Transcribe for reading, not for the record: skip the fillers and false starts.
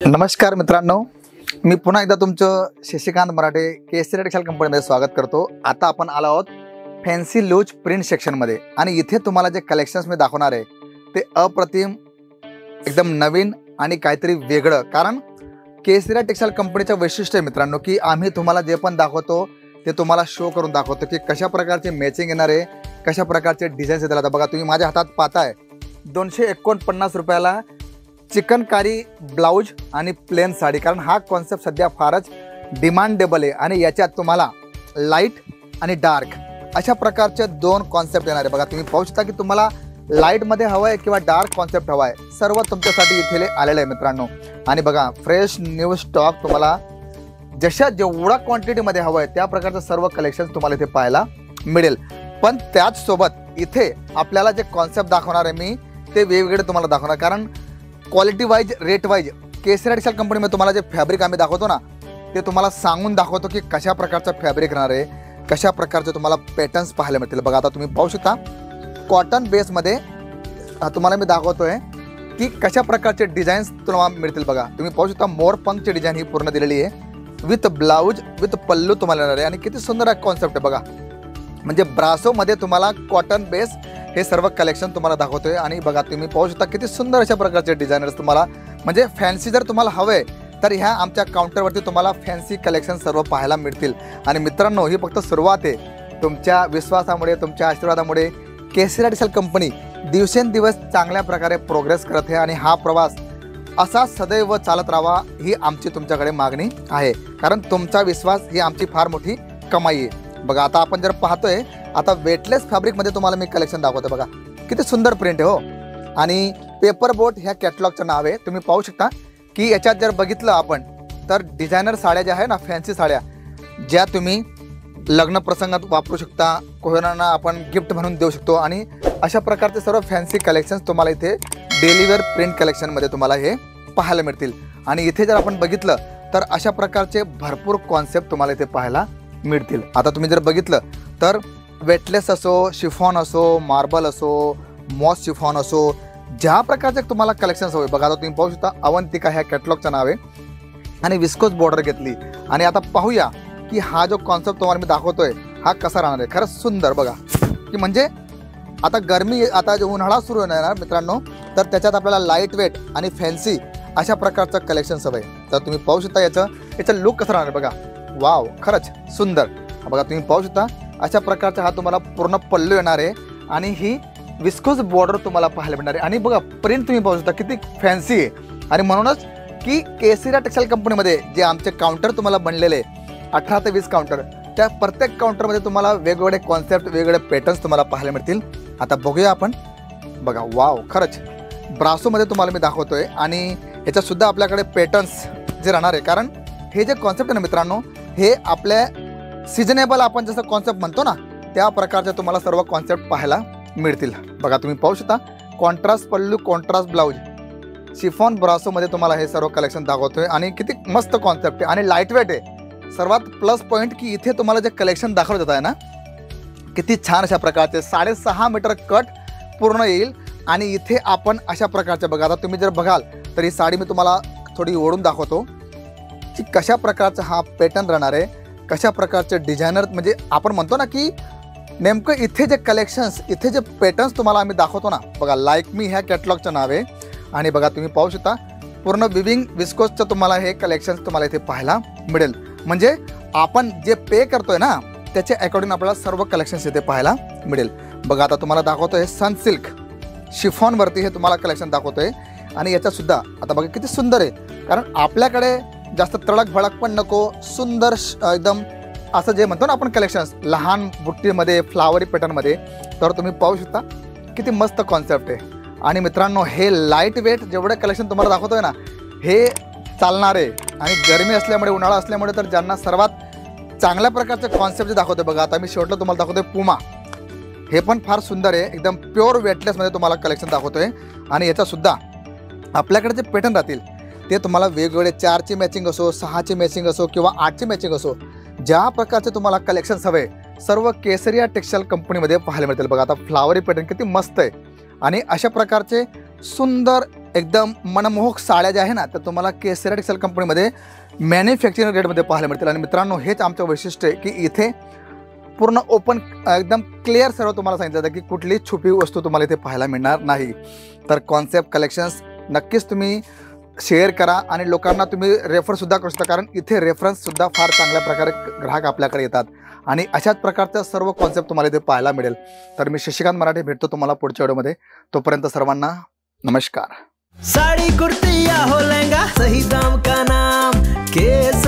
नमस्कार मित्रांनो, मी पुन्हा एकदा तुमचं शशिकांत मराठे केसरी टेक्सटाईल कंपनीमध्ये स्वागत करतो। आता आपण आलो आहोत फॅन्सी लूज प्रिंट सेक्शनमध्ये आणि इथे तुम्हाला जे कलेक्शन्स मी दाखवणार आहे ते अप्रतिम, एकदम नवीन आणि काहीतरी वेगळं। कारण केसरी टेक्सटाईल कंपनीचं वैशिष्ट्य आहे मित्रांनो की आम्ही तुम्हाला जे पण दाखवतो ते तुम्हाला शो करून दाखवतो की कशा प्रकारचे मॅचिंग येणार आहे, कशा प्रकारचे डिझाईन्स येतात। आता बघा, तुम्ही माझ्या हातात पाहताय 249 रुपयाला चिकनकारी ब्लाउज आणि प्लेन साडी। कारण हा कॉन्सेप्ट सध्या फारच डिमांडेबल आहे आणि याच्यात तुम्हाला लाईट आणि डार्क अशा प्रकारचे दोन कॉन्सेप्ट येणार आहे। बघा, तुम्ही पाहू शकता की तुम्हाला लाईटमध्ये हवं आहे किंवा डार्क कॉन्सेप्ट हवा आहे, सर्व तुमच्यासाठी इथे आलेलं आहे मित्रांनो। आणि बघा, फ्रेश न्यू स्टॉक तुम्हाला जेवढा क्वांटिटीमध्ये हवं आहे त्या प्रकारचं सर्व कलेक्शन तुम्हाला इथे पाहायला मिळेल। पण त्याच सोबत इथे आपल्याला जे कॉन्सेप्ट दाखवणार आहे मी ते वेगवेगळे तुम्हाला दाखवणार। कारण क्वालिटी वाइज, रेट वाइज केसरी टेक्सटाईल कंपनीमध्ये तुम्हाला जे फॅब्रिक आम्ही दाखवतो ना ते तुम्हाला सांगून दाखवतो की कशा प्रकारचं फॅब्रिक राहणार आहे, कशा प्रकारचे तुम्हाला पॅटर्न्स पाहायला मिळतील। बघा, आता तुम्ही पाहू शकता कॉटन बेसमध्ये तुम्हाला मी दाखवतोय की कशा प्रकारचे डिझाईन्स तुम्हाला मिळतील। बघा, तुम्ही पाहू शकता मोरपंखची डिझाईन ही पूर्ण दिलेली आहे विथ ब्लाउज विथ पल्लू तुम्हाला येणार आहे आणि किती सुंदर कॉन्सेप्ट आहे। बघा, म्हणजे ब्रासोमध्ये तुम्हाला कॉटन बेस हे सर्व कलेक्शन तुम्हाला दाखवतोय। आणि बघा, तुम्ही पाहू शकता किती सुंदर अशा प्रकारचे डिझायनर्स तुम्हाला, म्हणजे फॅन्सी जर तुम्हाला हवे तर ह्या आमच्या काउंटरवरती तुम्हाला फॅन्सी कलेक्शन सर्व पाहायला मिळतील। आणि मित्रांनो, ही फक्त सुरुवात आहे। तुमच्या विश्वासामुळे, तुमच्या आशीर्वादामुळे केसरी टेक्सटाईल कंपनी दिवसेंदिवस चांगल्या प्रकारे प्रोग्रेस करत आहे आणि हा प्रवास असा सदैव चालत राहावा ही आमची तुमच्याकडे मागणी आहे। कारण तुमचा विश्वास ही आमची फार मोठी कमाई आहे। बघा, आता आपण जर पाहतोय आता वेटलेस फॅब्रिकमध्ये तुम्हाला मी कलेक्शन दाखवतो। बघा, किती सुंदर प्रिंट आहे हो। आणि पेपर बोट ह्या कॅटलॉगचं नाव आहे। तुम्ही पाहू शकता की याच्यात जर बघितलं आपण तर डिझायनर साड्या ज्या आहे ना, फॅन्सी साड्या ज्या तुम्ही लग्न प्रसंगात वापरू शकता, कोणाला आपण गिफ्ट म्हणून देऊ शकतो आणि अशा प्रकारचे सर्व फॅन्सी कलेक्शन्स तुम्हाला इथे डेली वेअर प्रिंट कलेक्शनमध्ये तुम्हाला हे पाहायला मिळतील। आणि इथे जर आपण बघितलं तर अशा प्रकारचे भरपूर कॉन्सेप्ट तुम्हाला इथे पाहायला मिळतील। आता तुम्ही जर बघितलं तर वेटलेस असो, शिफॉन असो, मार्बल असो, मॉस शिफॉन असो, ज्या प्रकारचे तुम्हाला कलेक्शन्स हवे। बघा, आता तुम्ही पाहू शकता अवंतिका ह्या कॅटलॉगचं नाव आहे आणि विस्कोस बॉर्डर घेतली। आणि आता पाहूया की हा जो कॉन्सेप्ट तुम्हाला मी दाखवतोय हा कसा राहणार आहे। खरंच सुंदर। बघा की म्हणजे आता गरमी, आता जो उन्हाळा सुरू होणार मित्रांनो, तर त्याच्यात आपल्याला लाईट वेट आणि फॅन्सी अशा प्रकारचं कलेक्शन्स हवं आहे। तर तुम्ही पाहू शकता याचं लुक कसं राहणार आहे। बघा, वाव, खरंच सुंदर। बघा, तुम्ही पाहू शकता अशा प्रकारचा हा तुम्हाला पूर्ण पल्लू येणार आहे आणि ही विस्कोस बॉर्डर तुम्हाला पाहायला मिळणार आहे। आणि बघा, प्रिंट तुम्ही पाहू शकता किती फॅन्सी आहे। आणि म्हणूनच की केसरी टेक्सटाईल कंपनीमध्ये जे आमचे काउंटर तुम्हाला बनलेले 18 ते 20 काउंटर, त्या प्रत्येक काउंटरमध्ये तुम्हाला वेगवेगळे कॉन्सेप्ट, वेगवेगळे पॅटर्न्स तुम्हाला पाहायला मिळतील। आता बघूया आपण। बघा, वाव, खरंच ब्रासोमध्ये तुम्हाला मी दाखवतोय आणि ह्याच्यातसुद्धा आपल्याकडे पॅटर्न्स जे राहणार आहे। कारण हे जे कॉन्सेप्ट आहे ना मित्रांनो, हे आपल्या सिजनेबल आपण जसं कॉन्सेप्ट म्हणतो ना त्या प्रकारचे तुम्हाला सर्व कॉन्सेप्ट पाहायला मिळतील। बघा, तुम्ही पाहू शकता कॉन्ट्रास्ट पल्लू, कॉन्ट्रास्ट ब्लाउज, शिफॉन ब्रासोमध्ये तुम्हाला हे सर्व कलेक्शन दाखवतोय आणि किती मस्त कॉन्सेप्ट आहे आणि लाईट वेट आहे। सर्वात प्लस पॉईंट की इथे तुम्हाला जे कलेक्शन दाखवलं जात आहे ना, किती छान अशा प्रकारचे 6.5 मीटर कट पूर्ण येईल। आणि इथे आपण अशा प्रकारचे, बघा, आता तुम्ही जर बघाल तर ही साडी मी तुम्हाला थोडी ओढून दाखवतो की कशा प्रकारचा हा पॅटर्न राहणार आहे, कशा प्रकारचे डिझायनर, म्हणजे आपण म्हणतो ना की नेमकं इथे जे कलेक्शन्स, इथे जे पॅटर्न्स तुम्हाला आम्ही दाखवतो ना। बघा, लाईक मी ह्या कॅटलॉगचं नाव आहे आणि बघा, तुम्ही पाहू शकता पूर्ण विविंग विस्कोसचं तुम्हाला हे कलेक्शन्स तुम्हाला इथे पाहायला मिळेल। म्हणजे आपण जे पे करतोय ना त्याच्या अकॉर्डिंग आपल्याला सर्व कलेक्शन्स इथे पाहायला मिळेल। बघा, आता तुम्हाला दाखवतोय सनसिल्क शिफॉनवरती हे तुम्हाला कलेक्शन दाखवतोय आणि याच्यातसुद्धा आता बघा किती सुंदर आहे। कारण आपल्याकडे जास्त तडक भडक पण नको, सुंदर एकदम असं जे म्हणतो ना आपण कलेक्शन्स लहान बुट्टीमध्ये, फ्लावरी पॅटर्नमध्ये, तर तुम्ही पाहू शकता किती मस्त कॉन्सेप्ट आहे। आणि मित्रांनो, हे लाईट वेट जेवढे कलेक्शन तुम्हाला दाखवतोय ना हे चालणार आहे। आणि गरमी असल्यामुळे, उन्हाळा असल्यामुळे तर ज्यांना सर्वात चांगल्या प्रकारचे कॉन्सेप्ट जे दाखवतोय, बघा, आता मी शेवटला तुम्हाला दाखवतोय पुमा, हे पण फार सुंदर आहे, एकदम प्युअर वेटलेसमध्ये तुम्हाला कलेक्शन दाखवतोय। आणि याचासुद्धा आपल्याकडे जे पॅटर्न राहतील ते तुम्हाला वेगवेगळे 4ची मॅचिंग असो, 6ची मॅचिंग असो किंवा 8ची मॅचिंग असो, ज्या प्रकारचे तुम्हाला कलेक्शन्स हवे सर्व केसरी टेक्सटाईल कंपनीमध्ये पाहायला मिळतील। बघा, आता फ्लावरी पॅटर्न किती मस्त आहे आणि अशा प्रकारचे सुंदर एकदम मनमोहक साड्या ज्या आहे ना, त्या तुम्हाला केसरी टेक्सटाईल कंपनीमध्ये मॅन्युफॅक्चरिंग रेटमध्ये पाहायला मिळतील. आणि मित्रांनो, हेच आमचं वैशिष्ट्य आहे की इथे पूर्ण ओपन एकदम क्लिअर सर्व तुम्हाला सांगितलं जातं की कुठली छुपी वस्तू तुम्हाला इथे पाहायला मिळणार नाही. तर कॉन्सेप्ट कलेक्शन्स नक्कीच तुम्ही शेअर करा आणि लोकांना तुम्ही रेफरसुद्धा करू शकता, कारण इथे रेफरन्ससुद्धा फार चांगल्या प्रकारे ग्राहक आपल्याकडे येतात आणि अशाच प्रकारचा सर्व कॉन्सेप्ट तुम्हाला इथे पाहायला मिळेल. तर मी शशिकांत मराठे भेटतो तुम्हाला पुढच्या व्हिडिओमध्ये. तोपर्यंत सर्वांना नमस्कार. साड़ी कुर्ती या हो लहंगा, सही दाम का नाम केसरी.